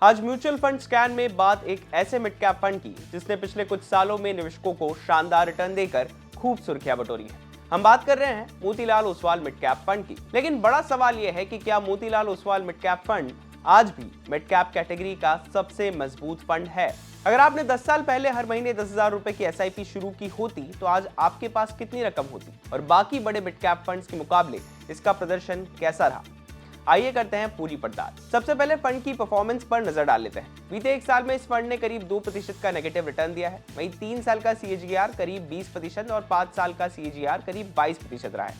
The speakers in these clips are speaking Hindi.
आज म्यूचुअल फंड स्कैन में बात एक ऐसे मिड कैप फंड की जिसने पिछले कुछ सालों में निवेशकों को शानदार रिटर्न देकर खूब सुर्खियां बटोरी है। हम बात कर रहे हैं Motilal Oswal mid cap fund की। लेकिन बड़ा सवाल यह है कि क्या Motilal Oswal mid cap fund आज भी मिड कैप कैटेगरी का सबसे मजबूत फंड है? अगर आपने 10 साल पहले हर महीने 10,000 रुपए की एसआईपी शुरू की होती तो आज आपके पास कितनी रकम होती और बाकी बड़े मिड कैप फंड्स के मुकाबले इसका प्रदर्शन कैसा रहा? आइए करते हैं पूरी पड़ताल। सबसे पहले फंड की परफॉर्मेंस पर नजर डाल लेते हैं। बीते एक साल में इस फंड ने करीब 2% का नेगेटिव रिटर्न दिया है। वहीं 3 साल का CAGR करीब 20% और 5 साल का CAGR करीब 22% रहा है।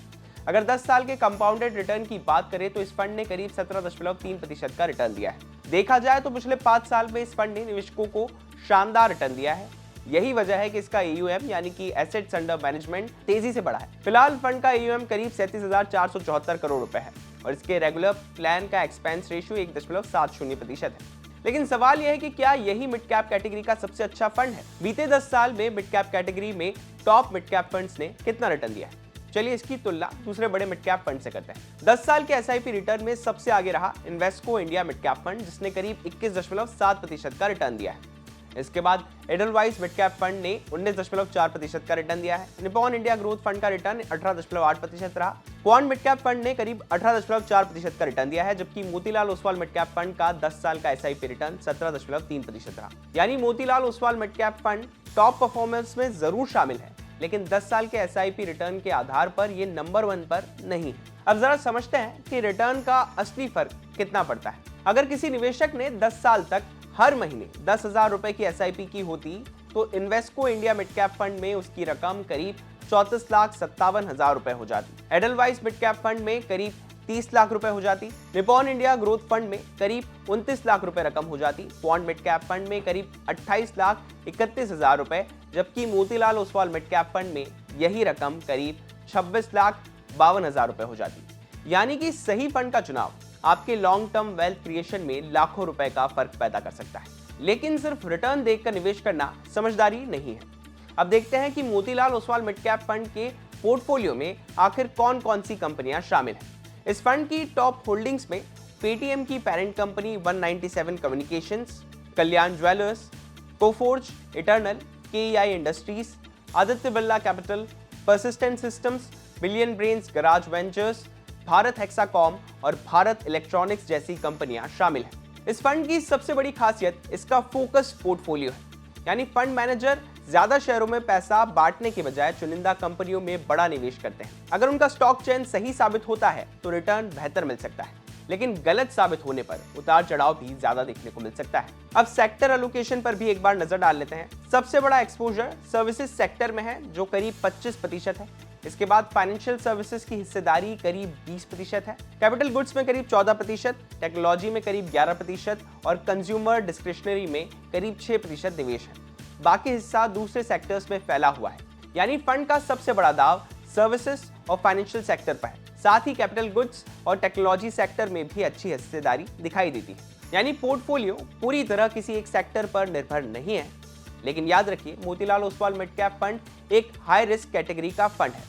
अगर 10 साल के कंपाउंडेड रिटर्न की बात करें तो इस फंड ने करीब 17.3% का रिटर्न दिया है। देखा जाए तो पिछले 5 साल में इस फंड ने निवेशकों को शानदार रिटर्न दिया है। यही वजह है कि इसका AUM यानी कि एसेट्स अंडर मैनेजमेंट तेजी से बढ़ा है। फिलहाल फंड का AUM करीब 37,474 करोड़ रुपए है और इसके रेगुलर प्लान का एक्सपेंस रेशियो 1.70% है। लेकिन सवाल यह है कि क्या यही मिड कैप कैटेगरी का सबसे अच्छा फंड है? बीते 10 साल में मिड कैप कैटेगरी में टॉप मिड कैप फंड्स ने कितना रिटर्न दिया है? चलिए इसकी तुलना दूसरे बड़े मिड कैप फंड से करते हैं। 10 साल के SIP रिटर्न में सबसे आगे रहा Invesco India mid cap fund जिसने करीब 21.7% का रिटर्न दिया है। इसके बाद एडलवाइस मिड कैप फंड ने 19.4% का रिटर्न दिया है। निपॉन इंडिया ग्रोथ फंड का रिटर्न 18.8% रहा। क्वांट मिड कैप फंड ने करीब 18.4% का रिटर्न दिया है, जबकि Motilal Oswal mid cap fund का 10 साल का SIP रिटर्न 17.3% रहा। यानी Motilal Oswal mid cap fund top performance में जरूर शामिल है, लेकिन 10 साल के SIP रिटर्न के आधार पर ये नंबर 1 पर नहीं है। अब जरा समझते हैं कि रिटर्न का असली फर्क कितना पड़ता है। अगर किसी निवेशक ने 10 साल तक हर महीने 10,000 रुपए की SIP की होती तो Invesco India mid cap fund में उसकी रकम करीब 34,57,000 रुपए हो जाती। एडलवाइस मिड कैप फंड में करीब 30 लाख रुपए हो जाती। निपॉन इंडिया ग्रोथ फंड में करीब 29 लाख रुपए रकम हो जाती। क्वांट मिड कैप फंड में करीब 28,31,000 रुपए, जबकि Motilal Oswal mid cap fund में यही रकम करीब 26,52,000 रुपए हो जाती। यानी कि सही फंड का चुनाव आपके लॉन्ग टर्म वेल्थ क्रिएशन में लाखों रुपए का फर्क पैदा कर सकता है। लेकिन सिर्फ रिटर्न देखकर निवेश करना समझदारी नहीं है। अब देखते हैं कि Motilal Oswal mid cap fund के पोर्टफोलियो में आखिर कौन कौन सी कंपनियां शामिल हैं। इस फंड की टॉप होल्डिंग्स में पेटीएम की parent company 197 communications, Kalyan jewellers, Coforge, Eternal, KEI industries, Aditya Birla capital, persistent systems, billion brains garage ventures, Bharat Hexacom और भारत इलेक्ट्रॉनिक्स जैसी कंपनियां शामिल हैं। इस फंड की सबसे बड़ी खासियत इसका फोकस पोर्टफोलियो है, यानी फंड मैनेजर ज्यादा शेयरों में पैसा बांटने के बजाय चुनिंदा कंपनियों में बड़ा निवेश करते हैं। अगर उनका स्टॉक चयन सही साबित होता है तो रिटर्न बेहतर मिल सकता है, लेकिन गलत साबित होने पर उतार चढ़ाव भी ज्यादा देखने को मिल सकता है। अब सेक्टर एलोकेशन पर भी एक बार नजर डाल लेते हैं। सबसे बड़ा एक्सपोजर सर्विसेज सेक्टर में है जो करीब 25% है। इसके बाद फाइनेंशियल सर्विसेज की हिस्सेदारी करीब 20% है। कैपिटल गुड्स में करीब 14%, टेक्नोलॉजी में करीब 11% और कंज्यूमर डिस्क्रिशनरी में करीब 6% निवेश है। बाकी हिस्सा दूसरे सेक्टर्स में फैला हुआ है। यानी फंड का सबसे बड़ा दाव सर्विसेज और फाइनेंशियल सेक्टर पर है। साथ ही कैपिटल गुड्स और टेक्नोलॉजी सेक्टर में भी अच्छी हिस्सेदारी दिखाई देती है। यानी पोर्टफोलियो पूरी तरह किसी एक सेक्टर पर निर्भर नहीं है। लेकिन याद रखिए, Motilal Oswal mid cap fund एक हाई रिस्क कैटेगरी का फंड है।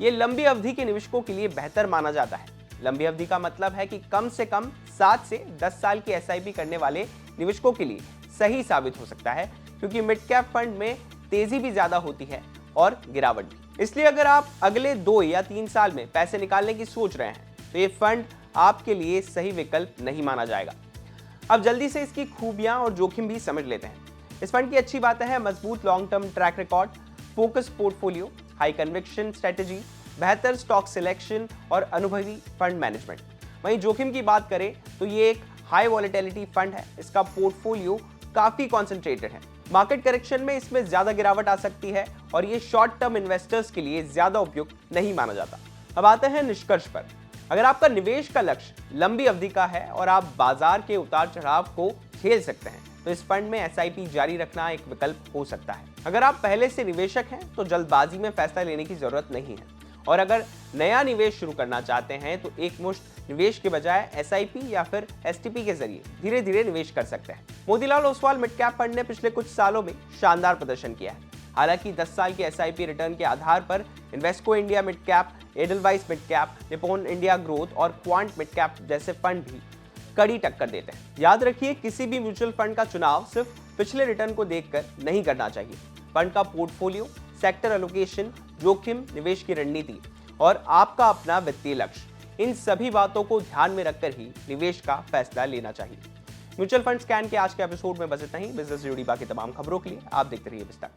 ये लंबी अवधि के निवेशकों के लिए बेहतर माना जाता है। लंबी अवधि का मतलब है कि कम से कम 7 से 10 साल की SIP करने वाले निवेशकों के लिए सही साबित हो सकता है, क्योंकि मिड कैप फंड में तेजी भी ज्यादा होती है और गिरावट भी। इसलिए अगर आप अगले 2 या 3 साल में पैसे निकालने की सोच रहे हैं तो ये फंड आपके लिए सही विकल्प नहीं माना जाएगा। अब जल्दी से इसकी खूबियां और जोखिम भी समझ लेते हैं। इस फंड की अच्छी बातें हैं मजबूत long term track record, focus portfolio, high conviction strategy, बेहतर स्टॉक सिलेक्शन और अनुभवी फंड मैनेजमेंट। वहीं जोखिम की बात करें तो ये एक हाई वॉलेटिलिटी फंड है। इसका पोर्टफोलियो काफी कॉन्सेंट्रेटेड है। मार्केट करेक्शन में इसमें ज्यादा गिरावट आ सकती है और ये शॉर्ट टर्म इन्वेस्टर्स के लिए ज्यादा उपयुक्त नहीं माना जाता। अब आते हैं निष्कर्ष पर। अगर आपका निवेश का लक्ष्य लंबी अवधि का है और आप बाजार के उतार चढ़ाव को झेल सकते हैं तो इस फंड में SIP जारी रखना एक विकल्प हो सकता है। अगर आप पहले से निवेशक हैं तो जल्दबाजी में फैसला लेने की जरूरत नहीं है, और अगर नया निवेश शुरू करना चाहते हैं तो एक मुश्त निवेश के बजाय SIP या फिर STP के जरिए धीरे धीरे निवेश कर सकते हैं। Motilal Oswal mid cap fund ने पिछले कुछ सालों में शानदार प्रदर्शन किया है। हालांकि 10 साल के SIP रिटर्न के आधार पर Invesco India mid cap, Edelweiss mid cap, Nippon India growth और क्वांट मिड कैप जैसे फंड भी कड़ी टक्कर देते हैं। याद रखिए, किसी भी म्यूचुअल फंड का चुनाव सिर्फ पिछले रिटर्न को देखकर नहीं करना चाहिए। फंड का पोर्टफोलियो, सेक्टर एलोकेशन, जोखिम, निवेश की रणनीति और आपका अपना वित्तीय लक्ष्य, इन सभी बातों को ध्यान में रखकर ही निवेश का फैसला लेना चाहिए। म्यूचुअल फंड स्कैन के आज के एपिसोड में बस इतना ही। बिजनेस से जुड़ी बाकी तमाम खबरों के लिए आप देखते रहिए विस्तार।